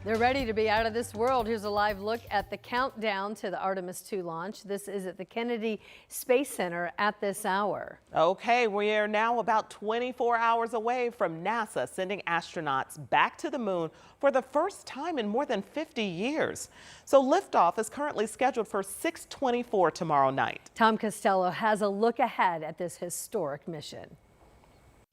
They're ready to be out of this world. Here's a live look at the countdown to the Artemis II launch. This is at the Kennedy Space Center at this hour. Okay, we are now about 24 hours away from NASA sending astronauts back to the moon for the first time in more than 50 years. So liftoff is currently scheduled for 6:24 tomorrow night. Tom Costello has a look ahead at this historic mission.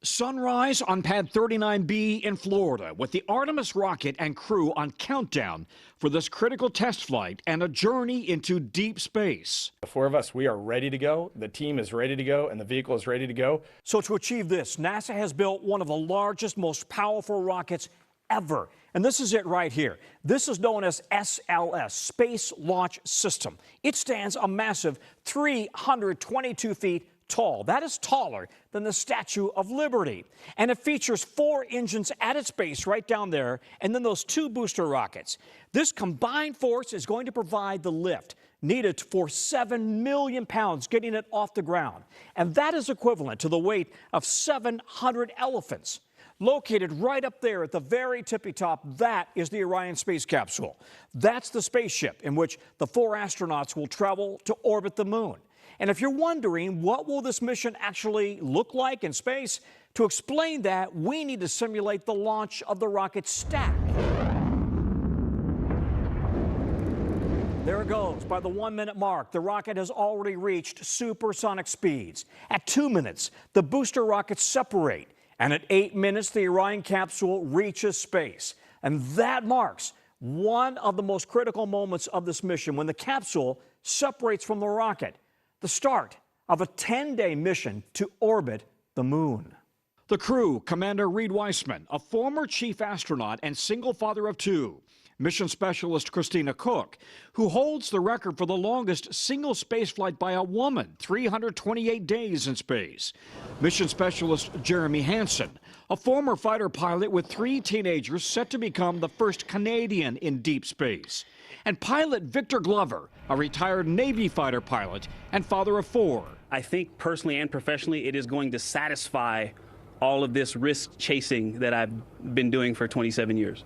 Sunrise on pad 39B in Florida with the Artemis rocket and crew on countdown for this critical test flight and a journey into deep space. The four of us, we are ready to go. The team is ready to go and the vehicle is ready to go. So to achieve this, NASA has built one of the largest, most powerful rockets ever. And this is it right here. This is known as SLS, Space Launch System. It stands a massive 322 feet tall. That is taller than the Statue of Liberty. And it features 4 engines at its base right down there, and then those 2 booster rockets. This combined force is going to provide the lift needed for 7 million pounds getting it off the ground. And that is equivalent to the weight of 700 elephants. Located right up there at the very tippy top, that is the Orion space capsule. That's the spaceship in which the 4 astronauts will travel to orbit the moon. And if you're wondering what will this mission actually look like in space, to explain that, we need to simulate the launch of the rocket stack. There it goes. By the 1-minute mark, the rocket has already reached supersonic speeds. At 2 minutes, the booster rockets separate. And at 8 minutes, the Orion capsule reaches space. And that marks one of the most critical moments of this mission, when the capsule separates from the rocket. The start of a 10-day mission to orbit the moon. The crew, Commander Reed Weissman, a former chief astronaut and single father of 2. Mission specialist Christina Cook, who holds the record for the longest single spaceflight by a woman, 328 days in space. Mission specialist Jeremy Hansen, a former fighter pilot with 3 teenagers set to become the first Canadian in deep space. And pilot Victor Glover, a retired Navy fighter pilot and father of 4. I think personally and professionally it is going to satisfy all of this risk chasing that I've been doing for 27 years.